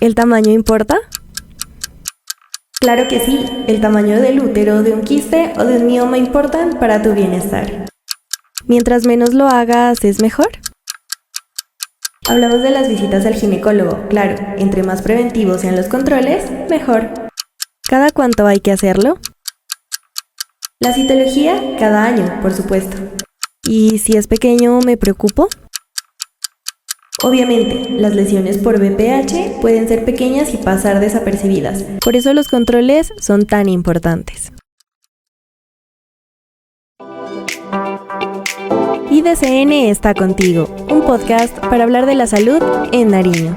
¿El tamaño importa? Claro que sí, el tamaño del útero, de un quiste o de un mioma importan para tu bienestar. Mientras menos lo hagas, ¿es mejor? Hablamos de las visitas al ginecólogo, claro, entre más preventivos sean los controles, mejor. ¿Cada cuánto hay que hacerlo? La citología, cada año, por supuesto. ¿Y si es pequeño, me preocupo? Obviamente, las lesiones por BPH pueden ser pequeñas y pasar desapercibidas. Por eso los controles son tan importantes. IDCN está contigo, un podcast para hablar de la salud en Nariño.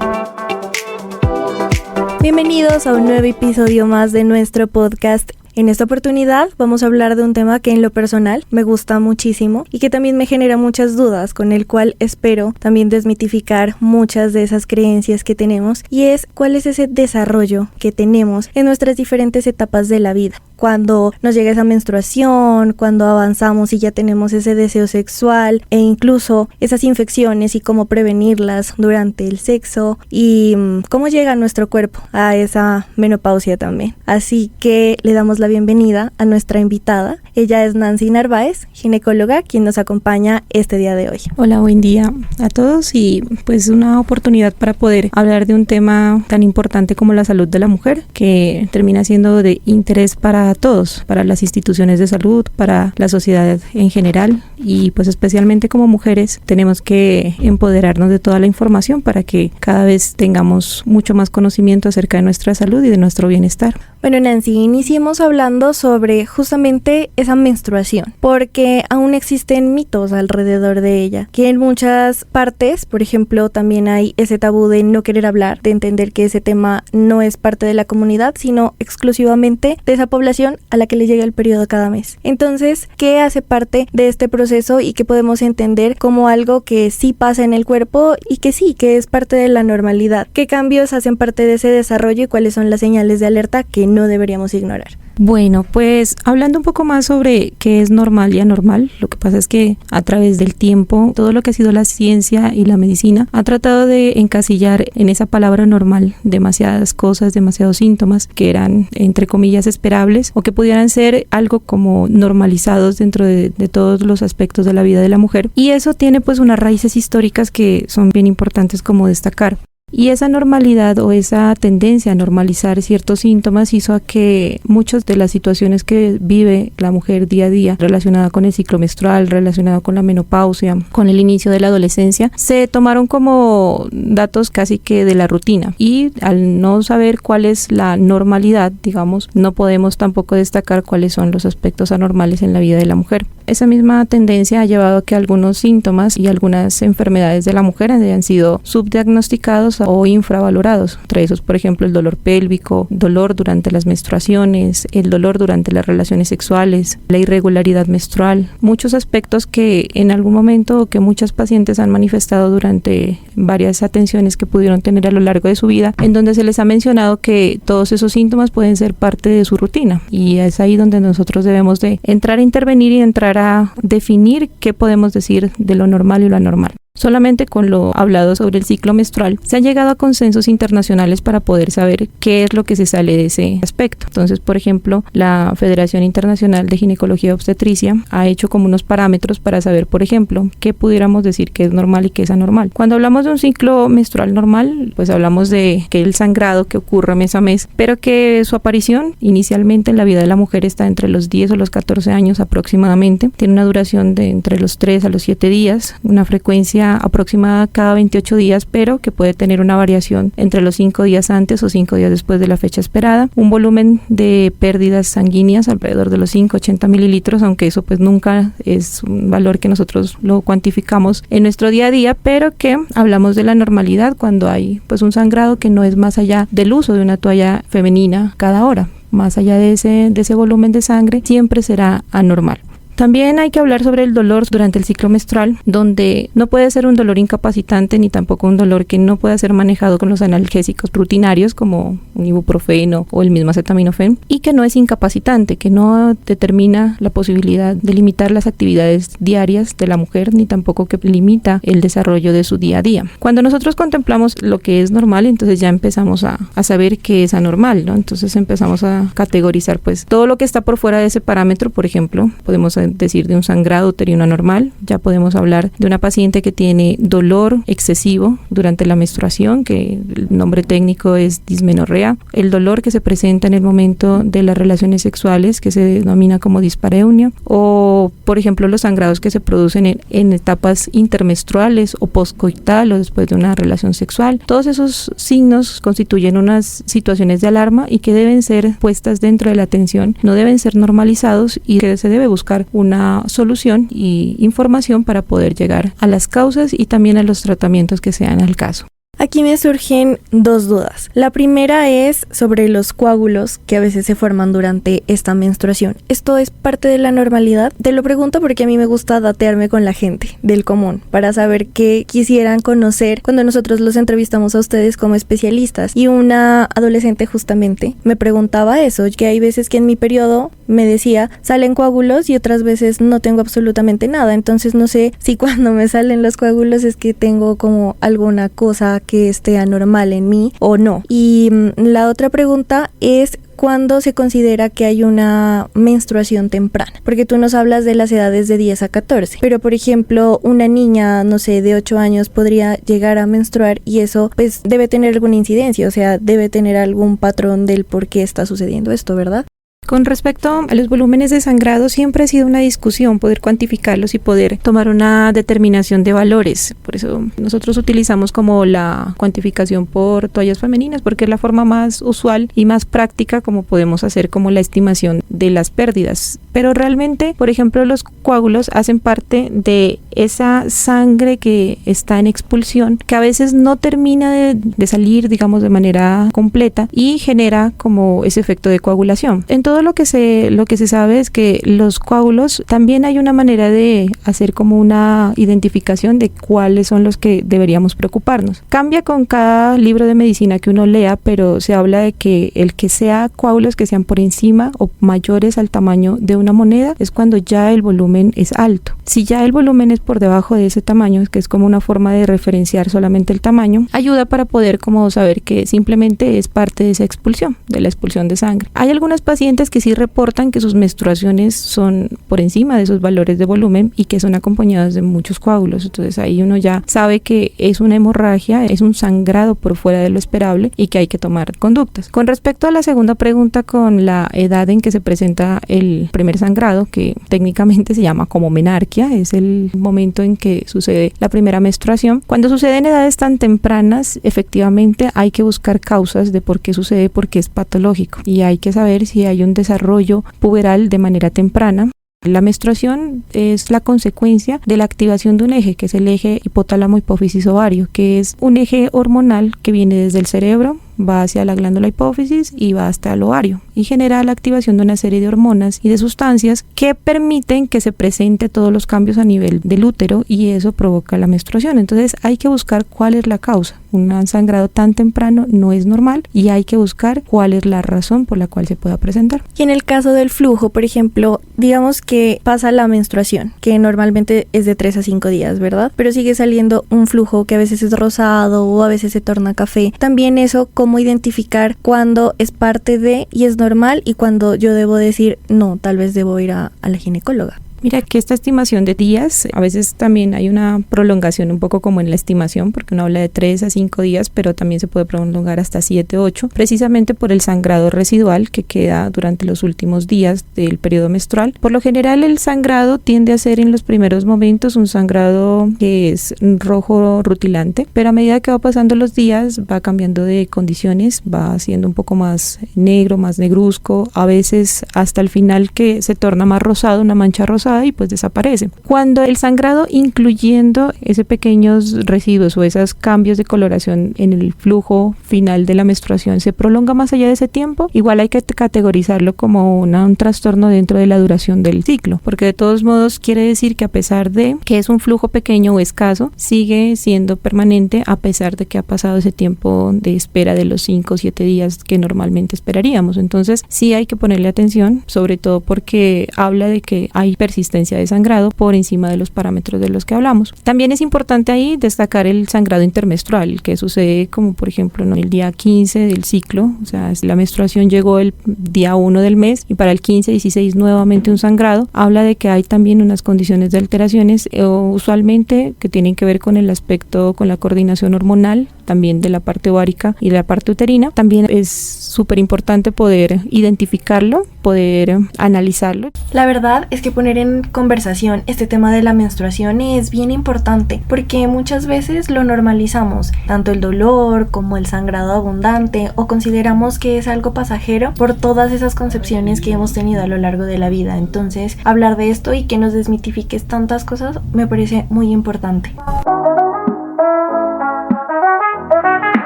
Bienvenidos a un nuevo episodio más de nuestro podcast. En esta oportunidad vamos a hablar de un tema que en lo personal me gusta muchísimo y que también me genera muchas dudas, con el cual espero también desmitificar muchas de esas creencias que tenemos, y es cuál es ese desarrollo que tenemos en nuestras diferentes etapas de la vida. Cuando nos llega esa menstruación, cuando avanzamos y ya tenemos ese deseo sexual e incluso esas infecciones y cómo prevenirlas durante el sexo y cómo llega nuestro cuerpo a esa menopausia también. Así que le damos la bienvenida a nuestra invitada. Ella es Nancy Narváez, ginecóloga, quien nos acompaña este día de hoy. Hola, buen día a todos y pues una oportunidad para poder hablar de un tema tan importante como la salud de la mujer, que termina siendo de interés para todos, para las instituciones de salud, para la sociedad en general, y pues especialmente como mujeres tenemos que empoderarnos de toda la información para que cada vez tengamos mucho más conocimiento acerca de nuestra salud y de nuestro bienestar. Bueno, Nancy, iniciemos hablando sobre justamente esa menstruación, porque aún existen mitos alrededor de ella, que en muchas partes, por ejemplo, también hay ese tabú de no querer hablar, de entender que ese tema no es parte de la comunidad, sino exclusivamente de esa población a la que le llega el periodo cada mes. Entonces, ¿qué hace parte de este proceso y qué podemos entender como algo que sí pasa en el cuerpo y que sí, que es parte de la normalidad? ¿Qué cambios hacen parte de ese desarrollo y cuáles son las señales de alerta que no deberíamos ignorar? Bueno, pues hablando un poco más sobre qué es normal y anormal, lo que pasa es que a través del tiempo, todo lo que ha sido la ciencia y la medicina ha tratado de encasillar en esa palabra normal demasiadas cosas, demasiados síntomas que eran, entre comillas, esperables o que pudieran ser algo como normalizados dentro de todos los aspectos de la vida de la mujer. Y eso tiene pues unas raíces históricas que son bien importantes como destacar. Y esa normalidad o esa tendencia a normalizar ciertos síntomas hizo a que muchas de las situaciones que vive la mujer día a día relacionada con el ciclo menstrual, relacionada con la menopausia, con el inicio de la adolescencia, se tomaron como datos casi que de la rutina. Y al no saber cuál es la normalidad, digamos, no podemos tampoco destacar cuáles son los aspectos anormales en la vida de la mujer. Esa misma tendencia ha llevado a que algunos síntomas y algunas enfermedades de la mujer hayan sido subdiagnosticados o infravalorados. Entre esos, por ejemplo, el dolor pélvico, dolor durante las menstruaciones, el dolor durante las relaciones sexuales, la irregularidad menstrual, muchos aspectos que en algún momento o que muchas pacientes han manifestado durante varias atenciones que pudieron tener a lo largo de su vida, en donde se les ha mencionado que todos esos síntomas pueden ser parte de su rutina, y es ahí donde nosotros debemos de entrar a intervenir y entrar a definir qué podemos decir de lo normal y lo anormal. Solamente con lo hablado sobre el ciclo menstrual se han llegado a consensos internacionales para poder saber qué es lo que se sale de ese aspecto. Entonces, por ejemplo, la Federación Internacional de Ginecología y Obstetricia ha hecho como unos parámetros para saber, por ejemplo, qué pudiéramos decir que es normal y qué es anormal. Cuando hablamos de un ciclo menstrual normal, pues hablamos de que el sangrado que ocurre mes a mes, pero que su aparición inicialmente en la vida de la mujer está entre los 10 o los 14 años aproximadamente. Tiene una duración de entre los 3 a los 7 días, una frecuencia aproximada cada 28 días, pero que puede tener una variación entre los 5 días antes o 5 días después de la fecha esperada. Un volumen de pérdidas sanguíneas alrededor de los 5-80 mililitros, aunque eso pues nunca es un valor que nosotros lo cuantificamos en nuestro día a día, pero que hablamos de la normalidad cuando hay pues un sangrado que no es más allá del uso de una toalla femenina cada hora. Más allá de ese volumen de sangre, siempre será anormal. También hay que hablar sobre el dolor durante el ciclo menstrual, donde no puede ser un dolor incapacitante ni tampoco un dolor que no pueda ser manejado con los analgésicos rutinarios, como un ibuprofeno o el mismo acetaminofén, y que no es incapacitante, que no determina la posibilidad de limitar las actividades diarias de la mujer, ni tampoco que limita el desarrollo de su día a día. Cuando nosotros contemplamos lo que es normal, entonces ya empezamos a saber qué es anormal, ¿no? Entonces empezamos a categorizar pues todo lo que está por fuera de ese parámetro. Por ejemplo, podemos decir de un sangrado uterino anormal, ya podemos hablar de una paciente que tiene dolor excesivo durante la menstruación, que el nombre técnico es dismenorrea, el dolor que se presenta en el momento de las relaciones sexuales, que se denomina como dispareunia, o por ejemplo los sangrados que se producen en etapas intermenstruales o postcoital o después de una relación sexual. Todos esos signos constituyen unas situaciones de alarma y que deben ser puestas dentro de la atención, no deben ser normalizados, y que se debe buscar una solución y información para poder llegar a las causas y también a los tratamientos que sean al caso. Aquí me surgen dos dudas. La primera es sobre los coágulos que a veces se forman durante esta menstruación. ¿Esto es parte de la normalidad? Te lo pregunto porque a mí me gusta datearme con la gente del común para saber qué quisieran conocer cuando nosotros los entrevistamos a ustedes como especialistas. Y una adolescente justamente me preguntaba eso, que hay veces que en mi periodo me decía salen coágulos y otras veces no tengo absolutamente nada. Entonces no sé si cuando me salen los coágulos es que tengo como alguna cosa que esté anormal en mí o no. Y la otra pregunta es ¿cuándo se considera que hay una menstruación temprana? Porque tú nos hablas de las edades de 10 a 14, pero por ejemplo una niña, no sé, de 8 años podría llegar a menstruar y eso pues debe tener alguna incidencia, o sea, debe tener algún patrón del por qué está sucediendo esto, ¿verdad? Con respecto a los volúmenes de sangrado, siempre ha sido una discusión poder cuantificarlos y poder tomar una determinación de valores. Por eso nosotros utilizamos como la cuantificación por toallas femeninas, porque es la forma más usual y más práctica como podemos hacer como la estimación de las pérdidas. Pero realmente, por ejemplo, los coágulos hacen parte de esa sangre que está en expulsión, que a veces no termina de salir, digamos, de manera completa y genera como ese efecto de coagulación. Todo lo que se sabe es que los coágulos también hay una manera de hacer como una identificación de cuáles son los que deberíamos preocuparnos. Cambia con cada libro de medicina que uno lea, pero se habla de que el que sea coágulos que sean por encima o mayores al tamaño de una moneda es cuando ya el volumen es alto. Si ya el volumen es por debajo de ese tamaño, que es como una forma de referenciar solamente el tamaño, ayuda para poder como saber que simplemente es parte de esa expulsión, de la expulsión de sangre. Hay algunas pacientes que sí reportan que sus menstruaciones son por encima de esos valores de volumen y que son acompañadas de muchos coágulos. Entonces ahí uno ya sabe que es una hemorragia, es un sangrado por fuera de lo esperable y que hay que tomar conductas. Con respecto a la segunda pregunta, con la edad en que se presenta el primer sangrado, que técnicamente se llama como menarquia, es el momento en que sucede la primera menstruación. Cuando sucede en edades tan tempranas, efectivamente hay que buscar causas de por qué sucede, porque es patológico, y hay que saber si hay un desarrollo puberal de manera temprana. La menstruación es la consecuencia de la activación de un eje, que es el eje hipotálamo hipófisis ovario, que es un eje hormonal que viene desde el cerebro, va hacia la glándula hipófisis y va hasta el ovario y genera la activación de una serie de hormonas y de sustancias que permiten que se presente todos los cambios a nivel del útero, y eso provoca la menstruación. Entonces hay que buscar cuál es la causa. Un sangrado tan temprano no es normal y hay que buscar cuál es la razón por la cual se pueda presentar. Y en el caso del flujo, por ejemplo, digamos que pasa la menstruación, que normalmente es de 3 a 5 días, ¿verdad? Pero sigue saliendo un flujo que a veces es rosado o a veces se torna café. También eso, cómo identificar cuándo es parte de y es normal y cuándo yo debo decir, no, tal vez debo ir a la ginecóloga. Mira que esta estimación de días, a veces también hay una prolongación un poco como en la estimación, porque uno habla de 3 a 5 días, pero también se puede prolongar hasta 7, 8, precisamente por el sangrado residual que queda durante los últimos días del periodo menstrual. Por lo general el sangrado tiende a ser en los primeros momentos un sangrado que es rojo rutilante, pero a medida que va pasando los días va cambiando de condiciones, va siendo un poco más negro, más negruzco, a veces hasta el final que se torna más rosado, una mancha rosada, va y pues desaparece. Cuando el sangrado, incluyendo esos pequeños residuos o esos cambios de coloración en el flujo final de la menstruación, se prolonga más allá de ese tiempo, igual hay que categorizarlo como un trastorno dentro de la duración del ciclo, porque de todos modos quiere decir que a pesar de que es un flujo pequeño o escaso, sigue siendo permanente a pesar de que ha pasado ese tiempo de espera de los 5 o 7 días que normalmente esperaríamos. Entonces sí hay que ponerle atención, sobre todo porque habla de que hay persistencia de sangrado por encima de los parámetros de los que hablamos. También es importante ahí destacar el sangrado intermenstrual, que sucede como por ejemplo en el día 15 del ciclo, o sea, la menstruación llegó el día 1 del mes y para el 15, 16 nuevamente un sangrado. Habla de que hay también unas condiciones de alteraciones usualmente que tienen que ver con el aspecto, con la coordinación hormonal, también de la parte ovárica y de la parte uterina. También es súper importante poder identificarlo, poder analizarlo. La verdad es que poner en conversación este tema de la menstruación es bien importante porque muchas veces lo normalizamos, tanto el dolor como el sangrado abundante, o consideramos que es algo pasajero por todas esas concepciones que hemos tenido a lo largo de la vida. Entonces, hablar de esto y que nos desmitifiques tantas cosas me parece muy importante.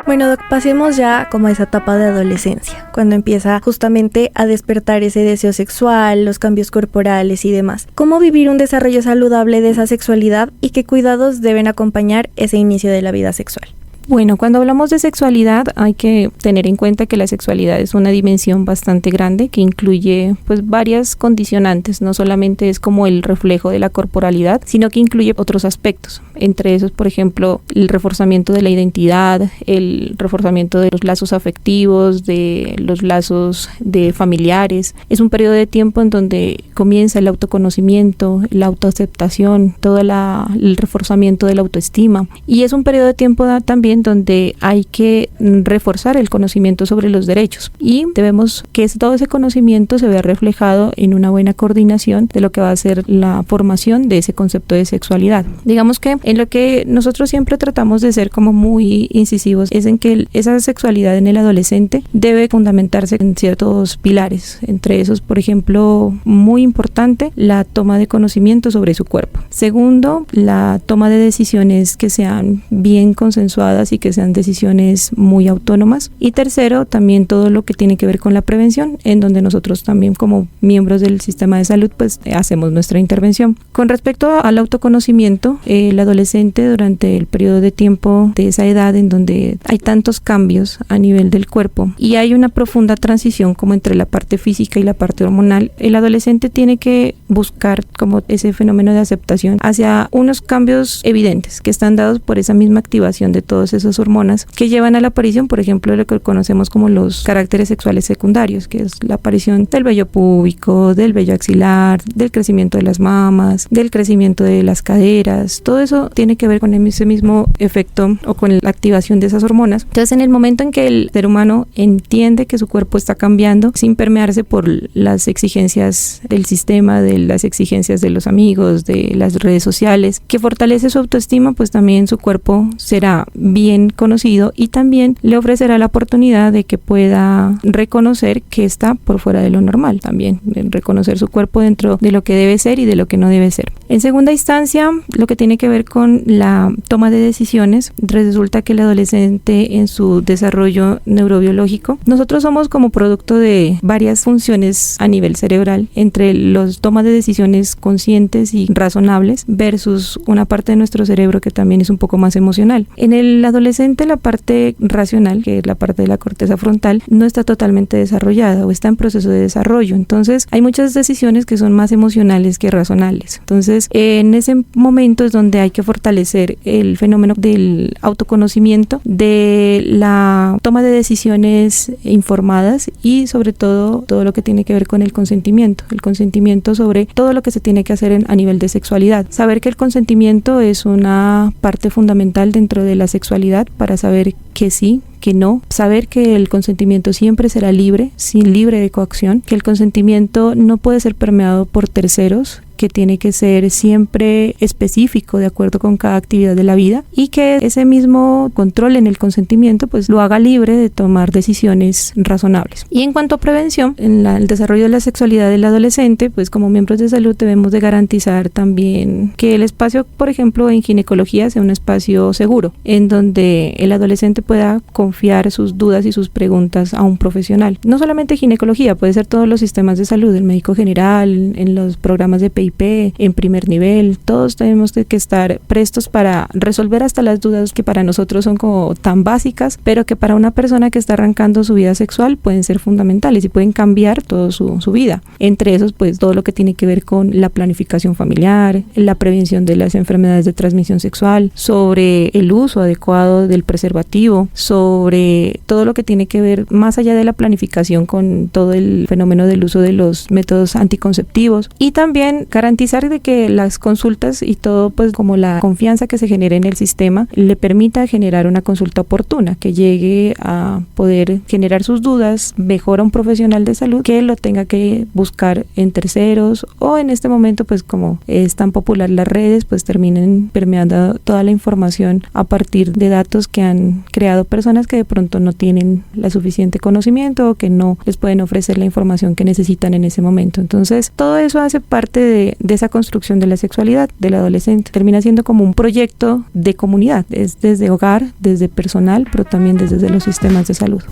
Bueno, Doc, pasemos ya como a esa etapa de adolescencia, cuando empieza justamente a despertar ese deseo sexual, los cambios corporales y demás. ¿Cómo vivir un desarrollo saludable de esa sexualidad y qué cuidados deben acompañar ese inicio de la vida sexual? Bueno, cuando hablamos de sexualidad hay que tener en cuenta que la sexualidad es una dimensión bastante grande que incluye pues varias condicionantes, no solamente es como el reflejo de la corporalidad, sino que incluye otros aspectos, entre esos por ejemplo el reforzamiento de la identidad, el reforzamiento de los lazos afectivos, de los lazos de familiares. Es un periodo de tiempo en donde comienza el autoconocimiento, la autoaceptación, todo el reforzamiento de la autoestima, y es un periodo de tiempo también donde hay que reforzar el conocimiento sobre los derechos y debemos que todo ese conocimiento se vea reflejado en una buena coordinación de lo que va a ser la formación de ese concepto de sexualidad. Digamos que en lo que nosotros siempre tratamos de ser como muy incisivos es en que esa sexualidad en el adolescente debe fundamentarse en ciertos pilares, entre esos por ejemplo muy importante la toma de conocimiento sobre su cuerpo. Segundo, la toma de decisiones que sean bien consensuadas y que sean decisiones muy autónomas. Y tercero, también todo lo que tiene que ver con la prevención, en donde nosotros también como miembros del sistema de salud pues hacemos nuestra intervención. Con respecto al autoconocimiento, el adolescente durante el periodo de tiempo de esa edad en donde hay tantos cambios a nivel del cuerpo y hay una profunda transición como entre la parte física y la parte hormonal, el adolescente tiene que buscar como ese fenómeno de aceptación hacia unos cambios evidentes que están dados por esa misma activación de todas esas hormonas que llevan a la aparición, por ejemplo, de lo que conocemos como los caracteres sexuales secundarios, que es la aparición del vello púbico, del vello axilar, del crecimiento de las mamas, del crecimiento de las caderas. Todo eso tiene que ver con ese mismo efecto o con la activación de esas hormonas. Entonces, en el momento en que el ser humano entiende que su cuerpo está cambiando sin permearse por las exigencias del sistema, de las exigencias de los amigos, de las redes sociales, que fortalece su autoestima, pues también su cuerpo será bien conocido y también le ofrecerá la oportunidad de que pueda reconocer que está por fuera de lo normal, también reconocer su cuerpo dentro de lo que debe ser y de lo que no debe ser. En segunda instancia, lo que tiene que ver con la toma de decisiones, resulta que el adolescente en su desarrollo neurobiológico, nosotros somos como producto de varias funciones a nivel cerebral, entre los tomas de decisiones conscientes y razonables versus una parte de nuestro cerebro que también es un poco más emocional. En el adolescente la parte racional, que es la parte de la corteza frontal, no está totalmente desarrollada o está en proceso de desarrollo. Entonces hay muchas decisiones que son más emocionales que racionales. Entonces en ese momento es donde hay que fortalecer el fenómeno del autoconocimiento, de la toma de decisiones informadas y sobre todo lo que tiene que ver con el consentimiento sobre todo lo que se tiene que hacer a nivel de sexualidad. Saber que el consentimiento es una parte fundamental dentro de la sexualidad para saber que sí, que no, saber que el consentimiento siempre será libre de coacción, que el consentimiento no puede ser permeado por terceros, que tiene que ser siempre específico de acuerdo con cada actividad de la vida y que ese mismo control en el consentimiento pues lo haga libre de tomar decisiones razonables. Y en cuanto a prevención, en el desarrollo de la sexualidad del adolescente, pues como miembros de salud debemos de garantizar también que el espacio, por ejemplo, en ginecología sea un espacio seguro, en donde el adolescente pueda confiar sus dudas y sus preguntas a un profesional. No solamente ginecología, puede ser todos los sistemas de salud, el médico general, en los programas de PIP, en primer nivel, todos tenemos que estar prestos para resolver hasta las dudas que para nosotros son como tan básicas, pero que para una persona que está arrancando su vida sexual pueden ser fundamentales y pueden cambiar toda su vida. Entre esos, pues todo lo que tiene que ver con la planificación familiar, la prevención de las enfermedades de transmisión sexual, sobre el uso adecuado del preservativo, sobre todo lo que tiene que ver más allá de la planificación con todo el fenómeno del uso de los métodos anticonceptivos, y también garantizar de que las consultas y todo, pues como la confianza que se genere en el sistema le permita generar una consulta oportuna, que llegue a poder generar sus dudas mejor a un profesional de salud que lo tenga que buscar en terceros, o en este momento pues como es tan popular las redes, pues terminen permeando toda la información a partir de datos que han creado personas que de pronto no tienen la suficiente conocimiento o que no les pueden ofrecer la información que necesitan en ese momento. Entonces todo eso hace parte de esa construcción de la sexualidad del adolescente. Termina siendo como un proyecto de comunidad, es desde hogar, desde personal, pero también desde los sistemas de salud.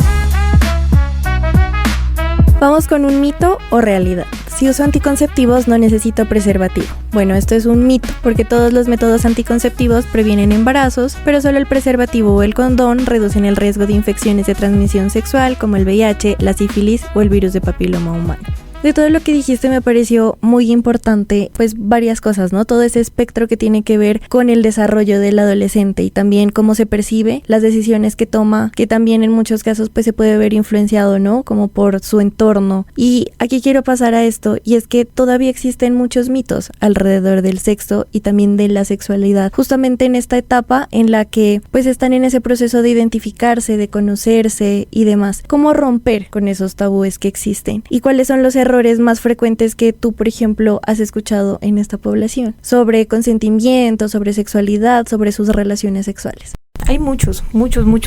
Vamos con un mito o realidad. Si uso anticonceptivos no necesito preservativo. Bueno, esto es un mito, porque todos los métodos anticonceptivos previenen embarazos, pero solo el preservativo o el condón reducen el riesgo de infecciones de transmisión sexual como el VIH, la sífilis o el virus de papiloma humano. De todo lo que dijiste me pareció muy importante, pues varias cosas, ¿no? Todo ese espectro que tiene que ver con el desarrollo del adolescente y también cómo se percibe, las decisiones que toma, que también en muchos casos pues se puede ver influenciado, ¿no? Como por su entorno. Y aquí quiero pasar a esto, y es que todavía existen muchos mitos alrededor del sexo y también de la sexualidad, justamente en esta etapa en la que pues están en ese proceso de identificarse, de conocerse y demás. ¿Cómo romper con esos tabúes que existen? ¿Y cuáles son los errores más frecuentes que tú, por ejemplo, has escuchado en esta población sobre consentimiento, sobre sexualidad, sobre sus relaciones sexuales? Hay muchos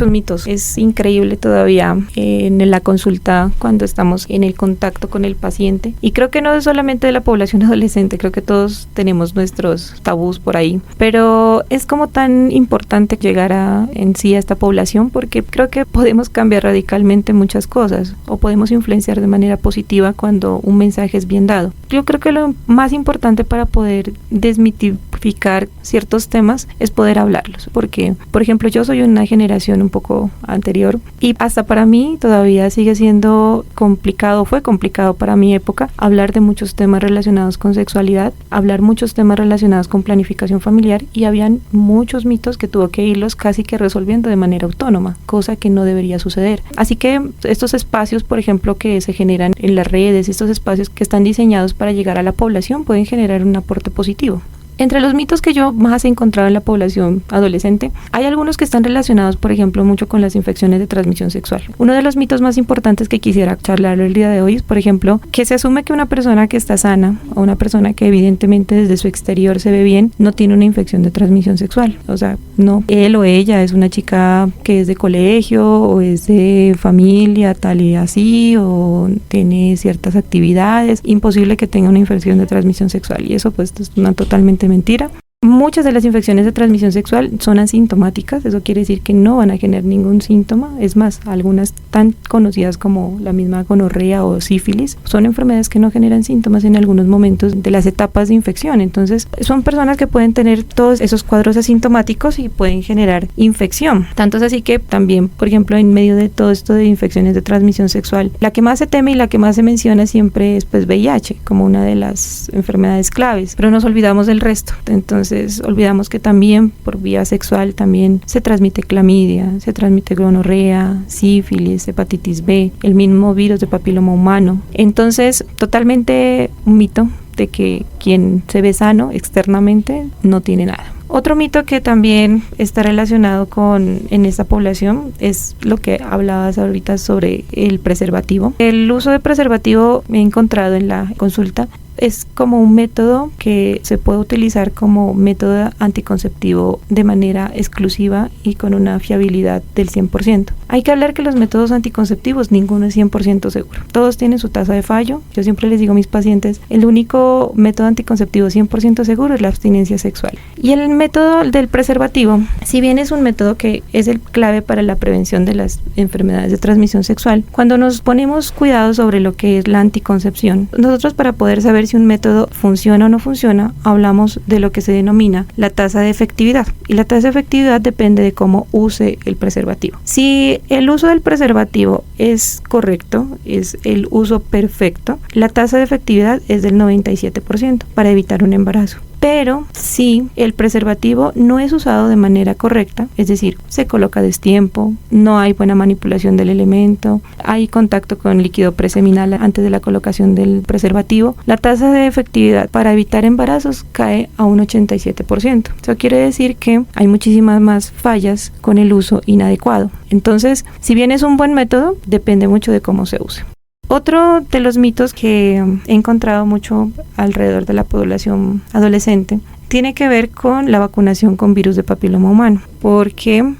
mitos. Es increíble todavía en la consulta cuando estamos en el contacto con el paciente. Y creo que no es solamente de la población adolescente, creo que todos tenemos nuestros tabús por ahí. Pero es como tan importante llegar en sí a esta población, porque creo que podemos cambiar radicalmente muchas cosas o podemos influenciar de manera positiva cuando un mensaje es bien dado. Yo creo que lo más importante para poder desmitificar ciertos temas es poder hablarlos, porque, por ejemplo, yo soy una generación un poco anterior y hasta para mí todavía sigue siendo complicado, fue complicado para mi época hablar de muchos temas relacionados con sexualidad, hablar muchos temas relacionados con planificación familiar, y habían muchos mitos que tuvo que irlos casi que resolviendo de manera autónoma, cosa que no debería suceder. Así que estos espacios, por ejemplo, que se generan en las redes, estos espacios que están diseñados para llegar a la población, pueden generar un aporte positivo. Entre los mitos que yo más he encontrado en la población adolescente, hay algunos que están relacionados, por ejemplo, mucho con las infecciones de transmisión sexual. Uno de los mitos más importantes que quisiera charlar el día de hoy es, por ejemplo, que se asume que una persona que está sana o una persona que evidentemente desde su exterior se ve bien, no tiene una infección de transmisión sexual. O sea, no, él o ella es una chica que es de colegio o es de familia tal y así, o tiene ciertas actividades, imposible que tenga una infección de transmisión sexual, y eso pues es una totalmente mentira. Muchas de las infecciones de transmisión sexual son asintomáticas, eso quiere decir que no van a generar ningún síntoma. Es más, algunas tan conocidas como la misma gonorrea o sífilis son enfermedades que no generan síntomas en algunos momentos de las etapas de infección. Entonces son personas que pueden tener todos esos cuadros asintomáticos y pueden generar infección. Tanto es así que también, por ejemplo, en medio de todo esto de infecciones de transmisión sexual, la que más se teme y la que más se menciona siempre es pues VIH como una de las enfermedades claves, pero nos olvidamos del resto. Entonces olvidamos que también por vía sexual también se transmite clamidia, se transmite gonorrea, sífilis, hepatitis B, el mismo virus de papiloma humano. Entonces, totalmente un mito de que quien se ve sano externamente no tiene nada. Otro mito que también está relacionado en esta población es lo que hablabas ahorita sobre el preservativo. El uso de preservativo, me he encontrado en la consulta, es como un método que se puede utilizar como método anticonceptivo de manera exclusiva y con una fiabilidad del 100%. Hay que hablar que los métodos anticonceptivos, ninguno es 100% seguro. Todos tienen su tasa de fallo. Yo siempre les digo a mis pacientes, el único método anticonceptivo 100% seguro es la abstinencia sexual. Y el método del preservativo, si bien es un método que es el clave para la prevención de las enfermedades de transmisión sexual, cuando nos ponemos cuidado sobre lo que es la anticoncepción, nosotros para poder saber si un método funciona o no funciona, hablamos de lo que se denomina la tasa de efectividad. Y la tasa de efectividad depende de cómo use el preservativo. Si el uso del preservativo es correcto, es el uso perfecto, la tasa de efectividad es del 97% para evitar un embarazo. Pero si el preservativo no es usado de manera correcta, es decir, se coloca a destiempo, no hay buena manipulación del elemento, hay contacto con líquido preseminal antes de la colocación del preservativo, la tasa de efectividad para evitar embarazos cae a un 87%. Eso quiere decir que hay muchísimas más fallas con el uso inadecuado. Entonces, si bien es un buen método, depende mucho de cómo se use. Otro de los mitos que he encontrado mucho alrededor de la población adolescente tiene que ver con la vacunación con virus de papiloma humano, porque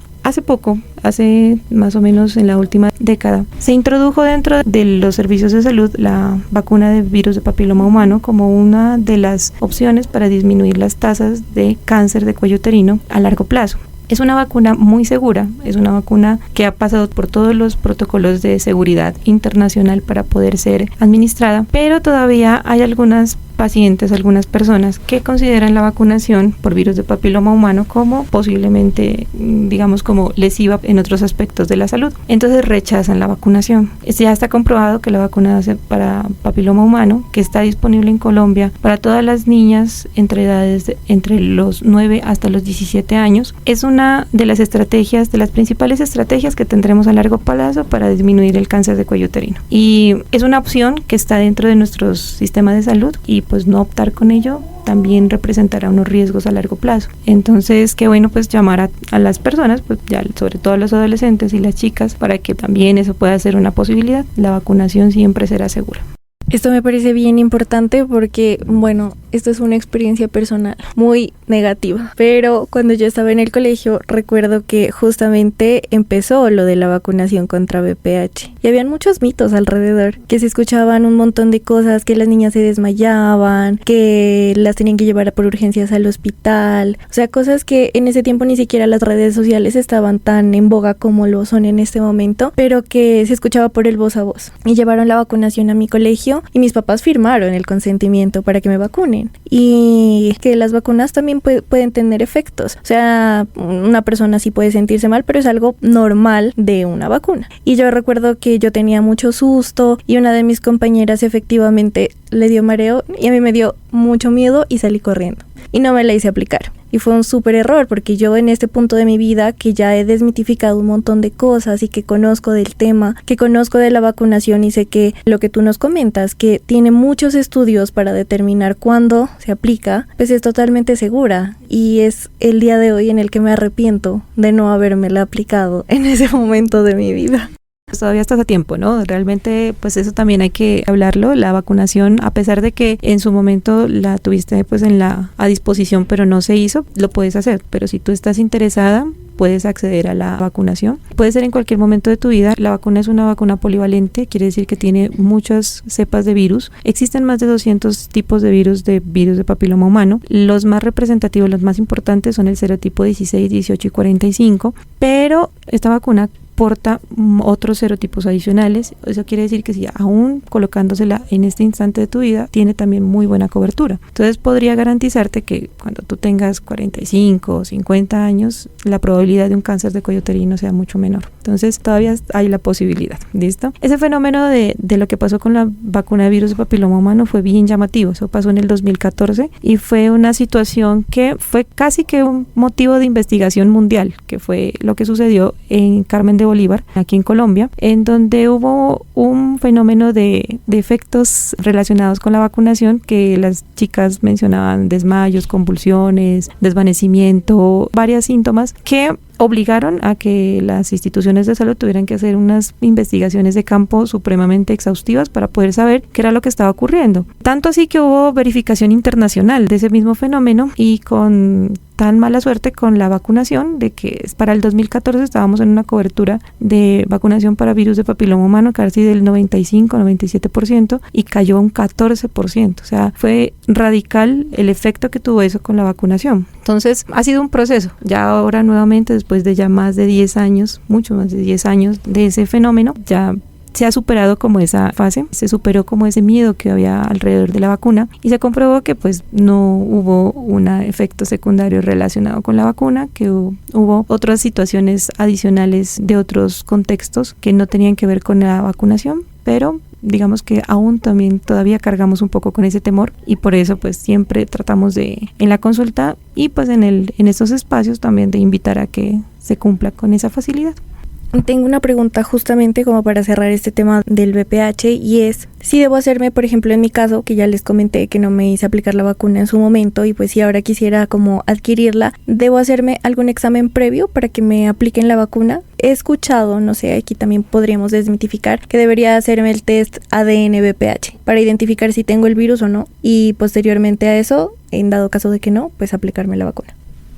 hace más o menos en la última década, se introdujo dentro de los servicios de salud la vacuna de virus de papiloma humano como una de las opciones para disminuir las tasas de cáncer de cuello uterino a largo plazo. Es una vacuna muy segura, es una vacuna que ha pasado por todos los protocolos de seguridad internacional para poder ser administrada, pero todavía hay algunas algunas personas que consideran la vacunación por virus de papiloma humano como posiblemente, digamos, como lesiva en otros aspectos de la salud. Entonces rechazan la vacunación. Ya está comprobado que la vacuna para papiloma humano, que está disponible en Colombia para todas las niñas entre los 9 hasta los 17 años, es una de las principales estrategias que tendremos a largo plazo para disminuir el cáncer de cuello uterino. Y es una opción que está dentro de nuestro sistema de salud y pues no optar con ello también representará unos riesgos a largo plazo. Entonces, qué bueno pues llamar a las personas, pues ya sobre todo a los adolescentes y las chicas, para que también eso pueda ser una posibilidad. La vacunación siempre será segura. Esto me parece bien importante porque, bueno, esto es una experiencia personal muy negativa, pero cuando yo estaba en el colegio recuerdo que justamente empezó lo de la vacunación contra VPH y habían muchos mitos alrededor, que se escuchaban un montón de cosas, que las niñas se desmayaban, que las tenían que llevar por urgencias al hospital, o sea, cosas que en ese tiempo ni siquiera las redes sociales estaban tan en boga como lo son en este momento, pero que se escuchaba por el voz a voz. Y llevaron la vacunación a mi colegio y mis papás firmaron el consentimiento para que me vacunen, y que las vacunas también pueden tener efectos, o sea, una persona sí puede sentirse mal, pero es algo normal de una vacuna. Y yo recuerdo que yo tenía mucho susto y una de mis compañeras efectivamente le dio mareo y a mí me dio mucho miedo y salí corriendo y no me la hice aplicar. Y fue un súper error porque yo en este punto de mi vida que ya he desmitificado un montón de cosas y que conozco del tema, que conozco de la vacunación y sé que lo que tú nos comentas, que tiene muchos estudios para determinar cuándo se aplica, pues es totalmente segura y es el día de hoy en el que me arrepiento de no habérmela aplicado en ese momento de mi vida. Todavía estás a tiempo, ¿no? Realmente, pues eso también hay que hablarlo. La vacunación, a pesar de que en su momento la tuviste pues a disposición, pero no se hizo, lo puedes hacer. Pero si tú estás interesada, puedes acceder a la vacunación. Puede ser en cualquier momento de tu vida. La vacuna es una vacuna polivalente, quiere decir que tiene muchas cepas de virus. Existen más de 200 tipos de virus de papiloma humano. Los más representativos, los más importantes son el serotipo 16, 18 y 45, pero esta vacuna porta otros serotipos adicionales. Eso quiere decir que si aún colocándosela en este instante de tu vida, tiene también muy buena cobertura. Entonces podría garantizarte que cuando tú tengas 45 o 50 años, la probabilidad de un cáncer de cuello uterino sea mucho menor. Entonces todavía hay la posibilidad. ¿Listo? Ese fenómeno de lo que pasó con la vacuna de virus de papiloma humano fue bien llamativo. Eso pasó en el 2014 y fue una situación que fue casi que un motivo de investigación mundial, que fue lo que sucedió en Carmen de Bolívar, aquí en Colombia, en donde hubo un fenómeno de efectos relacionados con la vacunación, que las chicas mencionaban desmayos, convulsiones, desvanecimiento, varios síntomas que obligaron a que las instituciones de salud tuvieran que hacer unas investigaciones de campo supremamente exhaustivas para poder saber qué era lo que estaba ocurriendo. Tanto así que hubo verificación internacional de ese mismo fenómeno, y con tan mala suerte con la vacunación de que para el 2014 estábamos en una cobertura de vacunación para virus de papiloma humano casi del 95-97% y cayó a un 14%. O sea, fue radical el efecto que tuvo eso con la vacunación. Entonces, ha sido un proceso. Ya ahora nuevamente, después de ya más de 10 años, mucho más de 10 años de ese fenómeno, ya se ha superado como esa fase, se superó como ese miedo que había alrededor de la vacuna y se comprobó que pues no hubo un efecto secundario relacionado con la vacuna, que hubo otras situaciones adicionales de otros contextos que no tenían que ver con la vacunación, pero digamos que aún también todavía cargamos un poco con ese temor, y por eso pues siempre tratamos de, en la consulta y pues en estos espacios también, de invitar a que se cumpla con esa facilidad. Tengo una pregunta justamente como para cerrar este tema del VPH, y es si debo hacerme, por ejemplo, en mi caso, que ya les comenté que no me hice aplicar la vacuna en su momento, y pues si ahora quisiera como adquirirla, ¿debo hacerme algún examen previo para que me apliquen la vacuna? He escuchado, no sé, aquí también podríamos desmitificar, que debería hacerme el test ADN VPH para identificar si tengo el virus o no, y posteriormente a eso, en dado caso de que no, pues aplicarme la vacuna.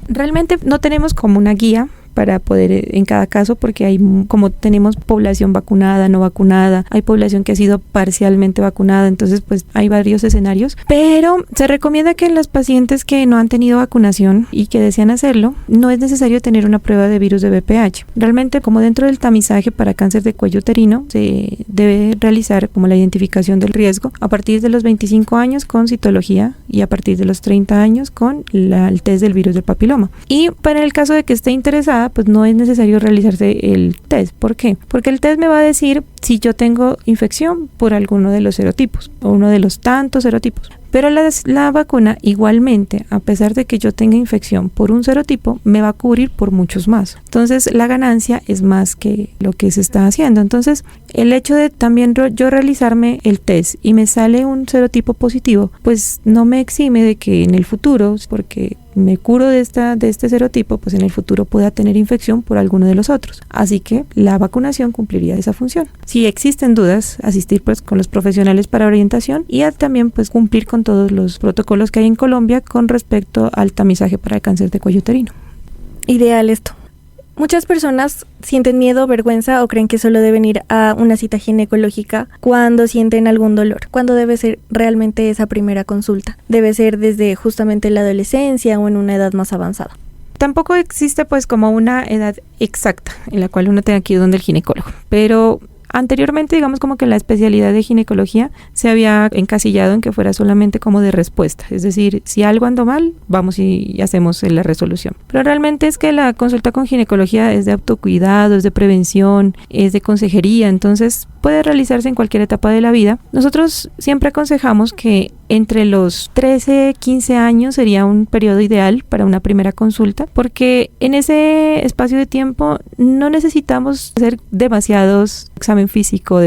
Realmente no tenemos como una guía para poder en cada caso, porque hay, como tenemos población vacunada, no vacunada, hay población que ha sido parcialmente vacunada, entonces pues hay varios escenarios, pero se recomienda que en los pacientes que no han tenido vacunación y que desean hacerlo, no es necesario tener una prueba de virus de VPH. Realmente, como dentro del tamizaje para cáncer de cuello uterino, se debe realizar como la identificación del riesgo a partir de los 25 años con citología y a partir de los 30 años con el test del virus del papiloma. Y para el caso de que esté interesada, pues no es necesario realizarse el test. ¿Por qué? Porque el test me va a decir si yo tengo infección por alguno de los serotipos o uno de los tantos serotipos. Pero la vacuna igualmente, a pesar de que yo tenga infección por un serotipo, me va a cubrir por muchos más. Entonces la ganancia es más que lo que se está haciendo. Entonces el hecho de también yo realizarme el test y me sale un serotipo positivo, pues no me exime de que en el futuro, porque me curo de este serotipo, pues en el futuro pueda tener infección por alguno de los otros. Así que la vacunación cumpliría esa función. Si existen dudas, asistir pues con los profesionales para orientación y también pues cumplir con todos los protocolos que hay en Colombia con respecto al tamizaje para el cáncer de cuello uterino. Ideal esto. Muchas personas sienten miedo, vergüenza o creen que solo deben ir a una cita ginecológica cuando sienten algún dolor. ¿Cuándo debe ser realmente esa primera consulta? ¿Debe ser desde justamente la adolescencia o en una edad más avanzada? Tampoco existe pues como una edad exacta en la cual uno tenga que ir donde el ginecólogo, pero anteriormente, digamos como que la especialidad de ginecología se había encasillado en que fuera solamente como de respuesta, es decir, si algo anda mal, vamos y hacemos la resolución. Pero realmente es que la consulta con ginecología es de autocuidado, es de prevención, es de consejería, entonces puede realizarse en cualquier etapa de la vida. Nosotros siempre aconsejamos que entre los 13, 15 años sería un periodo ideal para una primera consulta, porque en ese espacio de tiempo no necesitamos hacer demasiados examen físico,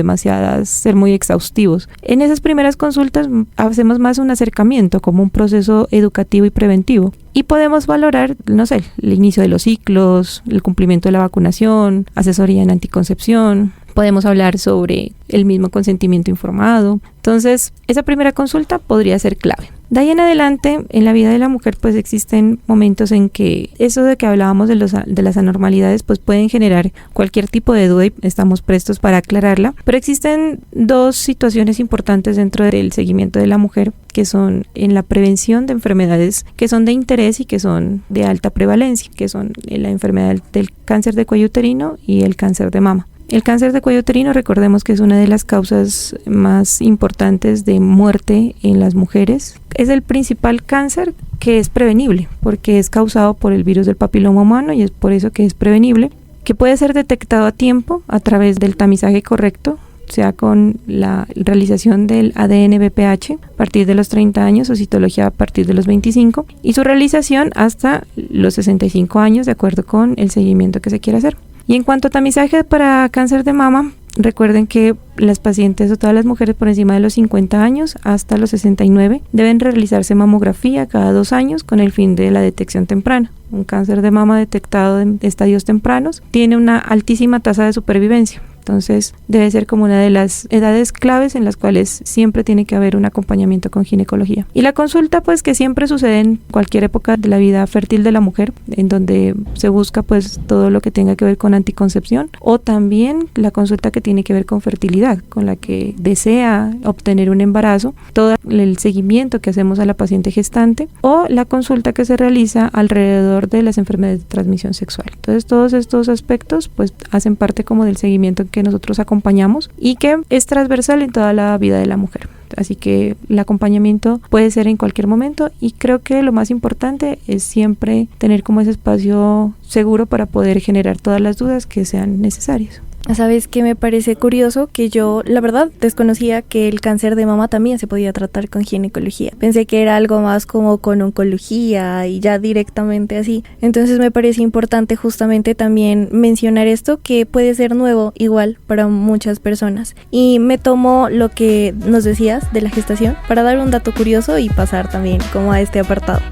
ser muy exhaustivos. En esas primeras consultas hacemos más un acercamiento como un proceso educativo y preventivo. Y podemos valorar, no sé, el inicio de los ciclos, el cumplimiento de la vacunación, asesoría en anticoncepción. Podemos hablar sobre el mismo consentimiento informado. Entonces, esa primera consulta podría ser clave. De ahí en adelante, en la vida de la mujer, pues existen momentos en que eso de que hablábamos de las anormalidades, pues pueden generar cualquier tipo de duda y estamos prestos para aclararla. Pero existen dos situaciones importantes dentro del seguimiento de la mujer, que son en la prevención de enfermedades que son de interés y que son de alta prevalencia, que son la enfermedad del cáncer de cuello uterino y el cáncer de mama. El cáncer de cuello uterino, recordemos que es una de las causas más importantes de muerte en las mujeres. Es el principal cáncer que es prevenible, porque es causado por el virus del papiloma humano y es por eso que es prevenible, que puede ser detectado a tiempo a través del tamizaje correcto, sea con la realización del ADN VPH a partir de los 30 años o citología a partir de los 25 y su realización hasta los 65 años de acuerdo con el seguimiento que se quiera hacer. Y en cuanto a tamizaje para cáncer de mama, recuerden que las pacientes o todas las mujeres por encima de los 50 años hasta los 69 deben realizarse mamografía cada 2 años con el fin de la detección temprana. Un cáncer de mama detectado en estadios tempranos tiene una altísima tasa de supervivencia. Entonces debe ser como una de las edades claves en las cuales siempre tiene que haber un acompañamiento con ginecología. Y la consulta pues que siempre sucede en cualquier época de la vida fértil de la mujer, en donde se busca pues todo lo que tenga que ver con anticoncepción, o también la consulta que tiene que ver con fertilidad, con la que desea obtener un embarazo, todo el seguimiento que hacemos a la paciente gestante, o la consulta que se realiza alrededor de las enfermedades de transmisión sexual. Entonces todos estos aspectos pues hacen parte como del seguimiento que nosotros acompañamos y que es transversal en toda la vida de la mujer. Así que el acompañamiento puede ser en cualquier momento y creo que lo más importante es siempre tener como ese espacio seguro para poder generar todas las dudas que sean necesarias. ¿Sabes qué me parece curioso? Que yo, la verdad, desconocía que el cáncer de mama también se podía tratar con ginecología. Pensé que era algo más como con oncología y ya directamente así. Entonces me parece importante justamente también mencionar esto, que puede ser nuevo igual para muchas personas. Y me tomo lo que nos decías de la gestación para dar un dato curioso y pasar también como a este apartado.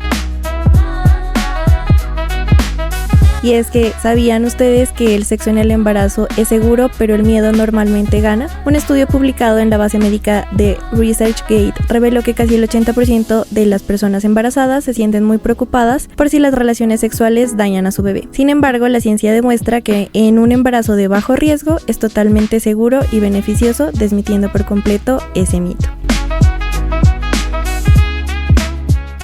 Y es que, ¿sabían ustedes que el sexo en el embarazo es seguro, pero el miedo normalmente gana? Un estudio publicado en la base médica de ResearchGate reveló que casi el 80% de las personas embarazadas se sienten muy preocupadas por si las relaciones sexuales dañan a su bebé. Sin embargo, la ciencia demuestra que en un embarazo de bajo riesgo es totalmente seguro y beneficioso, desmintiendo por completo ese mito.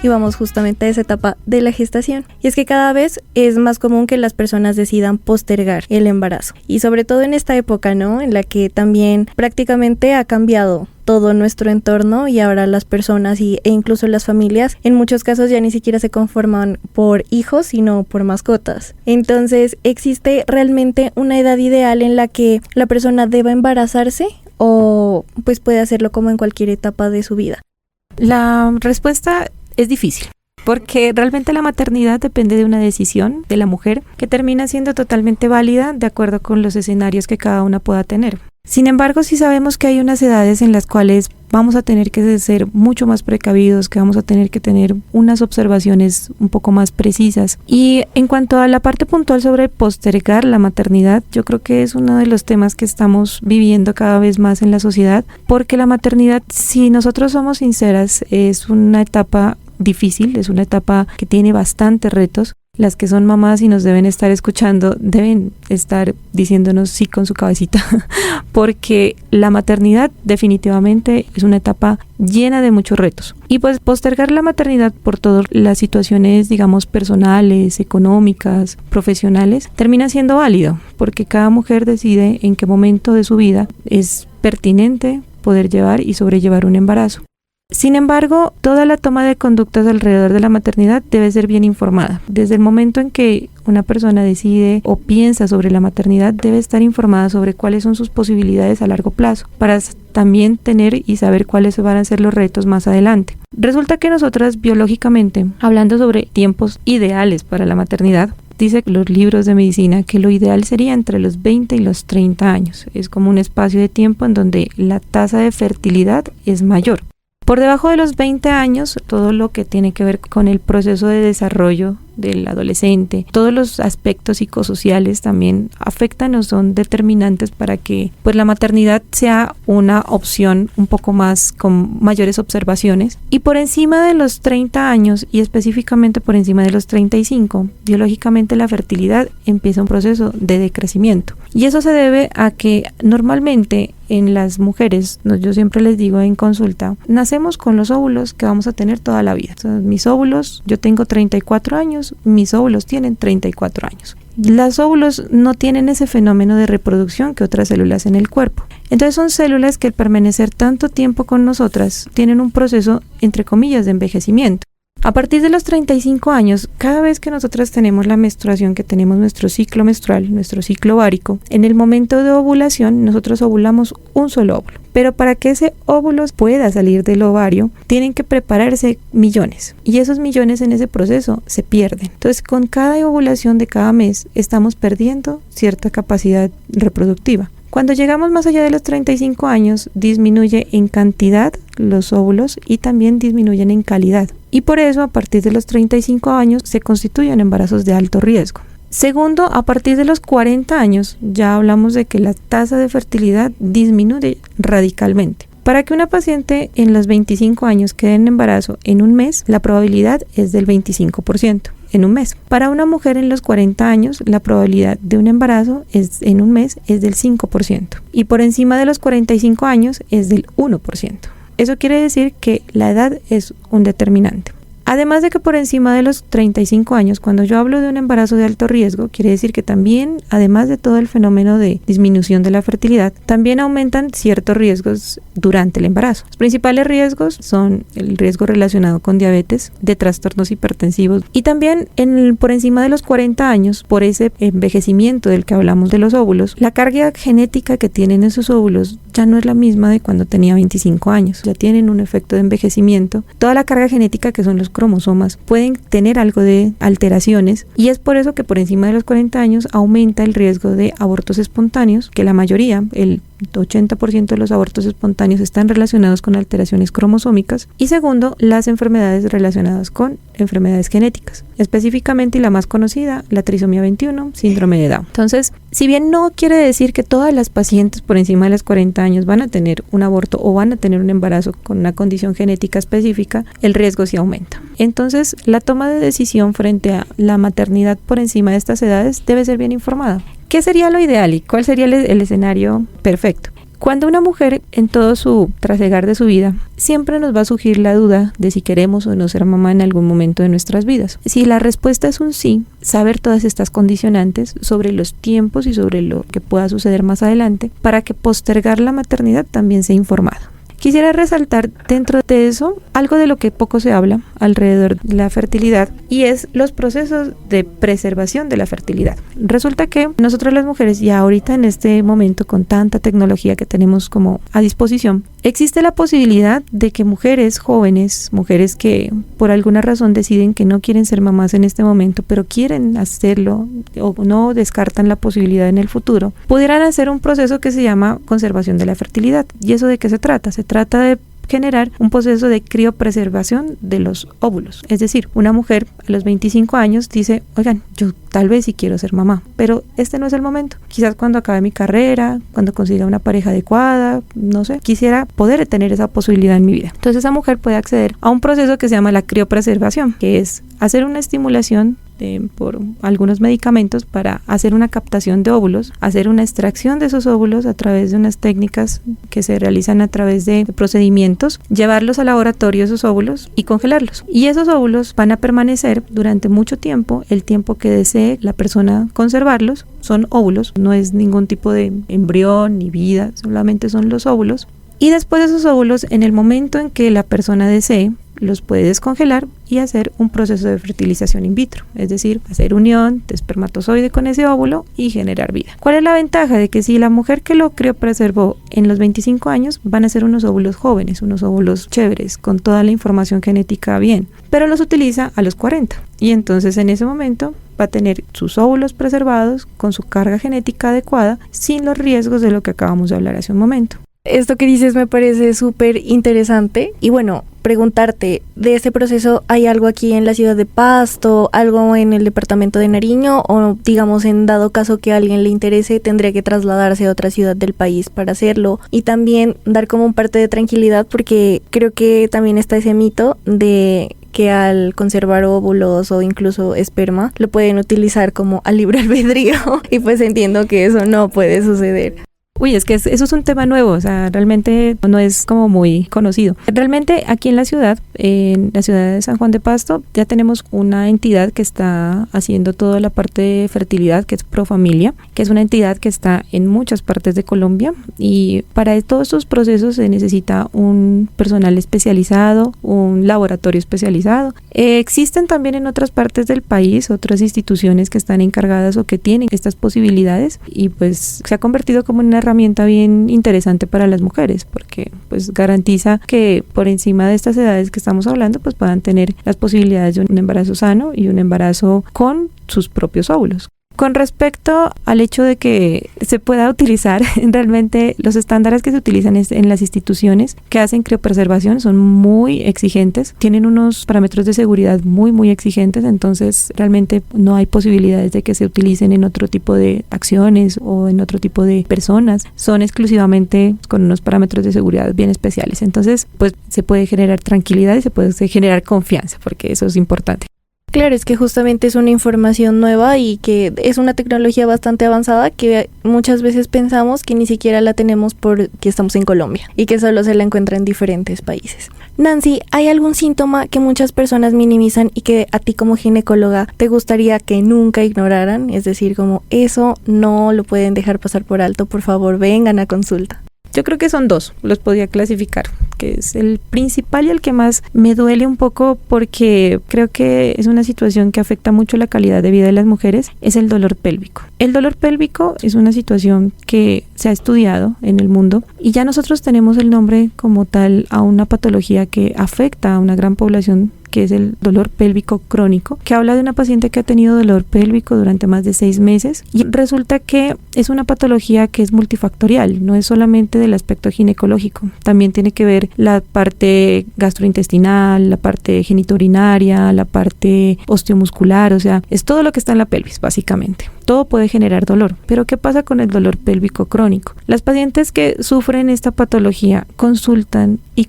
Y vamos justamente a esa etapa de la gestación. Y es que cada vez es más común que las personas decidan postergar el embarazo. Y sobre todo en esta época, ¿no? En la que también prácticamente ha cambiado todo nuestro entorno y ahora las personas e incluso las familias en muchos casos ya ni siquiera se conforman por hijos, sino por mascotas. Entonces, ¿existe realmente una edad ideal en la que la persona deba embarazarse o pues puede hacerlo como en cualquier etapa de su vida? La respuesta es difícil, porque realmente la maternidad depende de una decisión de la mujer que termina siendo totalmente válida de acuerdo con los escenarios que cada una pueda tener. Sin embargo, sí sabemos que hay unas edades en las cuales vamos a tener que ser mucho más precavidos, que vamos a tener que tener unas observaciones un poco más precisas. Y en cuanto a la parte puntual sobre postergar la maternidad, yo creo que es uno de los temas que estamos viviendo cada vez más en la sociedad, porque la maternidad, si nosotros somos sinceras, es una etapa difícil, es una etapa que tiene bastantes retos. Las que son mamás y nos deben estar escuchando deben estar diciéndonos sí con su cabecita, porque la maternidad definitivamente es una etapa llena de muchos retos. Y pues postergar la maternidad por todas las situaciones, digamos, personales, económicas, profesionales, termina siendo válido, porque cada mujer decide en qué momento de su vida es pertinente poder llevar y sobrellevar un embarazo. Sin embargo, toda la toma de conductas alrededor de la maternidad debe ser bien informada. Desde el momento en que una persona decide o piensa sobre la maternidad, debe estar informada sobre cuáles son sus posibilidades a largo plazo, para también tener y saber cuáles van a ser los retos más adelante. Resulta que nosotras biológicamente, hablando sobre tiempos ideales para la maternidad, dice los libros de medicina que lo ideal sería entre los 20 y los 30 años. Es como un espacio de tiempo en donde la tasa de fertilidad es mayor. Por debajo de los 20 años, todo lo que tiene que ver con el proceso de desarrollo del adolescente, todos los aspectos psicosociales también afectan o son determinantes para que pues la maternidad sea una opción un poco más con mayores observaciones. Y por encima de los 30 años y específicamente por encima de los 35, biológicamente la fertilidad empieza un proceso de decrecimiento. Y eso se debe a que normalmente en las mujeres, yo siempre les digo en consulta, nacemos con los óvulos que vamos a tener toda la vida. Entonces, mis óvulos, yo tengo 34 años, mis óvulos tienen 34 años. Los óvulos no tienen ese fenómeno de reproducción que otras células en el cuerpo. Entonces son células que al permanecer tanto tiempo con nosotras tienen un proceso, entre comillas, de envejecimiento. A partir de los 35 años, cada vez que nosotras tenemos la menstruación, que tenemos nuestro ciclo menstrual, nuestro ciclo ovárico, en el momento de ovulación nosotros ovulamos un solo óvulo. Pero para que ese óvulo pueda salir del ovario, tienen que prepararse millones. Y esos millones en ese proceso se pierden. Entonces, con cada ovulación de cada mes, estamos perdiendo cierta capacidad reproductiva. Cuando llegamos más allá de los 35 años, disminuye en cantidad los óvulos y también disminuyen en calidad. Y por eso, a partir de los 35 años, se constituyen embarazos de alto riesgo. Segundo, a partir de los 40 años, ya hablamos de que la tasa de fertilidad disminuye radicalmente. Para que una paciente en los 25 años quede en embarazo en un mes, la probabilidad es del 25% en un mes. Para una mujer en los 40 años, la probabilidad de un embarazo en un mes es del 5%. Y por encima de los 45 años es del 1%. Eso quiere decir que la edad es un determinante. Además de que por encima de los 35 años, cuando yo hablo de un embarazo de alto riesgo, quiere decir que también, además de todo el fenómeno de disminución de la fertilidad, también aumentan ciertos riesgos durante el embarazo. Los principales riesgos son el riesgo relacionado con diabetes, de trastornos hipertensivos y también por encima de los 40 años, por ese envejecimiento del que hablamos de los óvulos, la carga genética que tienen esos óvulos ya no es la misma de cuando tenía 25 años. Ya tienen un efecto de envejecimiento. Toda la carga genética que son los cromosomas pueden tener algo de alteraciones y es por eso que por encima de los 40 años aumenta el riesgo de abortos espontáneos, que la mayoría, el 80% de los abortos espontáneos están relacionados con alteraciones cromosómicas. Y segundo, las enfermedades relacionadas con enfermedades genéticas, específicamente y la más conocida, la trisomía 21, síndrome de Down. Entonces, si bien no quiere decir que todas las pacientes por encima de los 40 años van a tener un aborto o van a tener un embarazo con una condición genética específica, el riesgo sí aumenta. Entonces, la toma de decisión frente a la maternidad por encima de estas edades debe ser bien informada. ¿Qué sería lo ideal y cuál sería el escenario perfecto? Cuando una mujer en todo su trasegar de su vida siempre nos va a surgir la duda de si queremos o no ser mamá en algún momento de nuestras vidas. Si la respuesta es un sí, saber todas estas condicionantes sobre los tiempos y sobre lo que pueda suceder más adelante para que postergar la maternidad también sea informado. Quisiera resaltar dentro de eso algo de lo que poco se habla alrededor de la fertilidad y es los procesos de preservación de la fertilidad. Resulta que nosotros las mujeres ya ahorita en este momento con tanta tecnología que tenemos como a disposición, existe la posibilidad de que mujeres jóvenes, mujeres que por alguna razón deciden que no quieren ser mamás en este momento, pero quieren hacerlo o no descartan la posibilidad en el futuro, pudieran hacer un proceso que se llama conservación de la fertilidad. ¿Y eso de qué se trata? Se trata de generar un proceso de criopreservación de los óvulos. Es decir, una mujer a los 25 años dice, oigan, yo tal vez sí quiero ser mamá, pero este no es el momento. Quizás cuando acabe mi carrera, cuando consiga una pareja adecuada, no sé, quisiera poder tener esa posibilidad en mi vida. Entonces esa mujer puede acceder a un proceso que se llama la criopreservación, que es hacer una estimulación por algunos medicamentos para hacer una captación de óvulos, hacer una extracción de esos óvulos a través de unas técnicas que se realizan a través de procedimientos, llevarlos al laboratorio esos óvulos y congelarlos. Y esos óvulos van a permanecer durante mucho tiempo, el tiempo que desee la persona conservarlos. Son óvulos, no es ningún tipo de embrión ni vida, solamente son los óvulos. Y después de esos óvulos, en el momento en que la persona desee, los puede descongelar y hacer un proceso de fertilización in vitro, es decir, hacer unión de espermatozoide con ese óvulo y generar vida. ¿Cuál es la ventaja? De que si la mujer que lo criopreservó en los 25 años van a ser unos óvulos jóvenes, unos óvulos chéveres, con toda la información genética bien, pero los utiliza a los 40 y entonces en ese momento va a tener sus óvulos preservados con su carga genética adecuada sin los riesgos de lo que acabamos de hablar hace un momento. Esto que dices me parece súper interesante y bueno, preguntarte, de este proceso, ¿hay algo aquí en la ciudad de Pasto, algo en el departamento de Nariño o digamos en dado caso que a alguien le interese tendría que trasladarse a otra ciudad del país para hacerlo? Y también dar como un parte de tranquilidad porque creo que también está ese mito de que al conservar óvulos o incluso esperma lo pueden utilizar como a libre albedrío y pues entiendo que eso no puede suceder. Uy, es que eso es un tema nuevo, o sea, realmente no es como muy conocido. Realmente aquí en la ciudad de San Juan de Pasto, ya tenemos una entidad que está haciendo toda la parte de fertilidad, que es Profamilia, que es una entidad que está en muchas partes de Colombia y para todos estos procesos se necesita un personal especializado, un laboratorio especializado. Existen también en otras partes del país otras instituciones que están encargadas o que tienen estas posibilidades y pues se ha convertido como en una herramienta bien interesante para las mujeres porque pues garantiza que por encima de estas edades que estamos hablando pues puedan tener las posibilidades de un embarazo sano y un embarazo con sus propios óvulos. Con respecto al hecho de que se pueda utilizar, realmente los estándares que se utilizan en las instituciones que hacen criopreservación son muy exigentes, tienen unos parámetros de seguridad muy exigentes, entonces realmente no hay posibilidades de que se utilicen en otro tipo de acciones o en otro tipo de personas, son exclusivamente con unos parámetros de seguridad bien especiales, entonces pues se puede generar tranquilidad y se puede generar confianza, porque eso es importante. Claro, es que justamente es una información nueva y que es una tecnología bastante avanzada que muchas veces pensamos que ni siquiera la tenemos porque estamos en Colombia y que solo se la encuentra en diferentes países. Nancy, ¿hay algún síntoma que muchas personas minimizan y que a ti como ginecóloga te gustaría que nunca ignoraran? Es decir, como eso no lo pueden dejar pasar por alto, por favor, vengan a consulta. Yo creo que son dos, los podría clasificar, que es el principal y el que más me duele un poco porque creo que es una situación que afecta mucho la calidad de vida de las mujeres, es el dolor pélvico. El dolor pélvico es una situación que se ha estudiado en el mundo y ya nosotros tenemos el nombre como tal a una patología que afecta a una gran población, que es el dolor pélvico crónico, que habla de una paciente que ha tenido dolor pélvico durante más de 6 meses y resulta que es una patología que es multifactorial, no es solamente del aspecto ginecológico, también tiene que ver la parte gastrointestinal, la parte genitourinaria, la parte osteomuscular, o sea, es todo lo que está en la pelvis básicamente. Todo puede generar dolor, pero ¿qué pasa con el dolor pélvico crónico? Las pacientes que sufren esta patología consultan y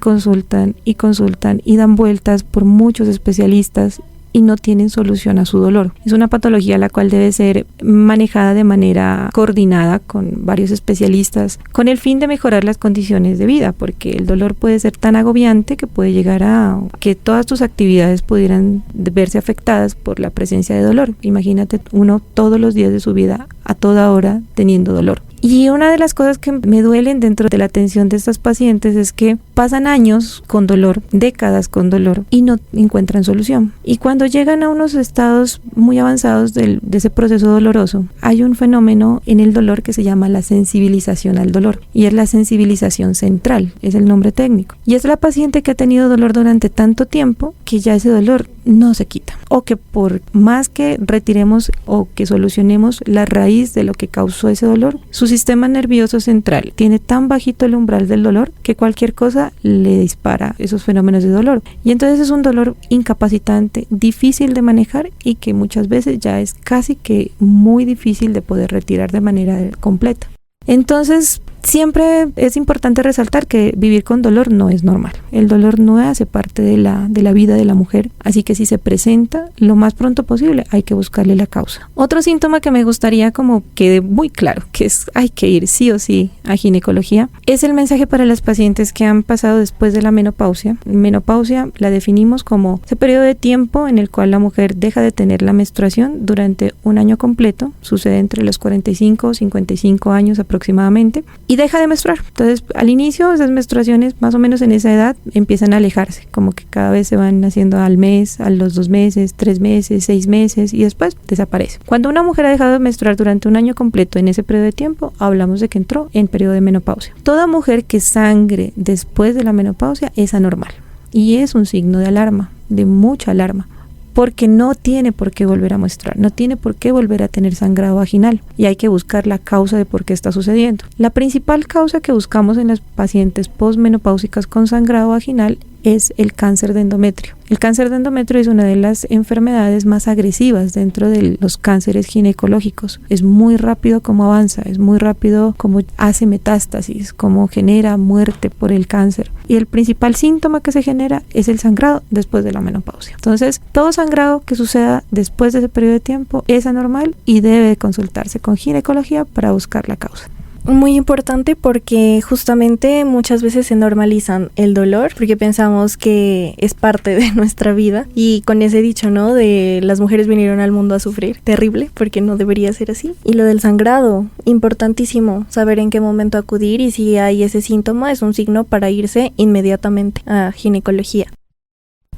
dan vueltas por muchos especialistas y no tienen solución a su dolor. Es una patología la cual debe ser manejada de manera coordinada con varios especialistas con el fin de mejorar las condiciones de vida, porque el dolor puede ser tan agobiante que puede llegar a que todas tus actividades pudieran verse afectadas por la presencia de dolor. Imagínate uno todos los días de su vida a toda hora teniendo dolor. Y una de las cosas que me duelen dentro de la atención de estas pacientes es que pasan años con dolor, décadas con dolor y no encuentran solución. Y cuando llegan a unos estados muy avanzados de ese proceso doloroso, hay un fenómeno en el dolor que se llama la sensibilización al dolor y es la sensibilización central, es el nombre técnico. Y es la paciente que ha tenido dolor durante tanto tiempo que ya ese dolor no se quita o que por más que retiremos o que solucionemos la raíz de lo que causó ese dolor, su sistema nervioso central tiene tan bajito el umbral del dolor que cualquier cosa le dispara esos fenómenos de dolor y entonces es un dolor incapacitante, difícil de manejar y que muchas veces ya es casi que muy difícil de poder retirar de manera completa. Entonces, siempre es importante resaltar que vivir con dolor no es normal. El dolor no hace parte de la vida de la mujer, así que si se presenta lo más pronto posible hay que buscarle la causa. Otro síntoma que me gustaría como quede muy claro, que es hay que ir sí o sí a ginecología, es el mensaje para las pacientes que han pasado después de la menopausia. Menopausia la definimos como ese periodo de tiempo en el cual la mujer deja de tener la menstruación durante un año completo, sucede entre los 45 o 55 años aproximadamente, y deja de menstruar. Entonces, al inicio, esas menstruaciones, más o menos en esa edad, empiezan a alejarse, como que cada vez se van haciendo al mes, a los 2 meses, 3 meses, 6 meses, y después desaparece. Cuando una mujer ha dejado de menstruar durante un año completo en ese periodo de tiempo, hablamos de que entró en periodo de menopausia. Toda mujer que sangre después de la menopausia es anormal, y es un signo de alarma, de mucha alarma, porque no tiene por qué volver a menstruar, no tiene por qué volver a tener sangrado vaginal y hay que buscar la causa de por qué está sucediendo. La principal causa que buscamos en las pacientes posmenopáusicas con sangrado vaginal es el cáncer de endometrio. El cáncer de endometrio es una de las enfermedades más agresivas dentro de los cánceres ginecológicos. Es muy rápido como avanza, es muy rápido como hace metástasis, como genera muerte por el cáncer. Y el principal síntoma que se genera es el sangrado después de la menopausia. Entonces, todo sangrado que suceda después de ese periodo de tiempo es anormal y debe consultarse con ginecología para buscar la causa. Muy importante porque justamente muchas veces se normalizan el dolor porque pensamos que es parte de nuestra vida y con ese dicho, ¿no? De las mujeres vinieron al mundo a sufrir, terrible porque no debería ser así. Y lo del sangrado, importantísimo, saber en qué momento acudir y si hay ese síntoma es un signo para irse inmediatamente a ginecología.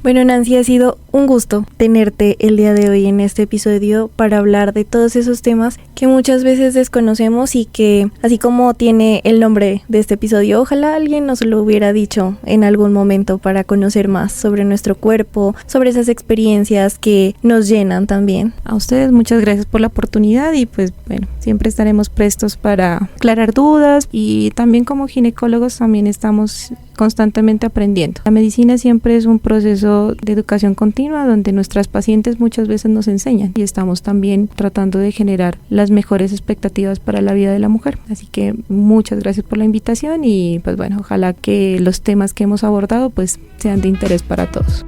Bueno, Nancy, ha sido un gusto tenerte el día de hoy en este episodio para hablar de todos esos temas que muchas veces desconocemos y que, así como tiene el nombre de este episodio, ojalá alguien nos lo hubiera dicho en algún momento para conocer más sobre nuestro cuerpo, sobre esas experiencias que nos llenan también. A ustedes muchas gracias por la oportunidad y pues bueno, siempre estaremos prestos para aclarar dudas y también como ginecólogos también estamos constantemente aprendiendo. La medicina siempre es un proceso de educación continua donde nuestras pacientes muchas veces nos enseñan y estamos también tratando de generar las mejores expectativas para la vida de la mujer. Así que muchas gracias por la invitación y pues bueno, ojalá que los temas que hemos abordado pues sean de interés para todos.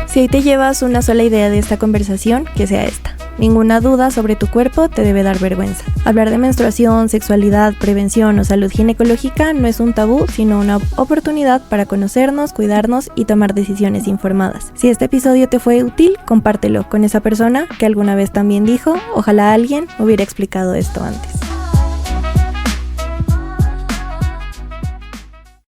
Si hoy te llevas una sola idea de esta conversación, que sea esta. Ninguna duda sobre tu cuerpo te debe dar vergüenza. Hablar de menstruación, sexualidad, prevención o salud ginecológica no es un tabú, sino una oportunidad para conocernos, cuidarnos y tomar decisiones informadas. Si este episodio te fue útil, compártelo con esa persona que alguna vez también dijo, ojalá alguien hubiera explicado esto antes.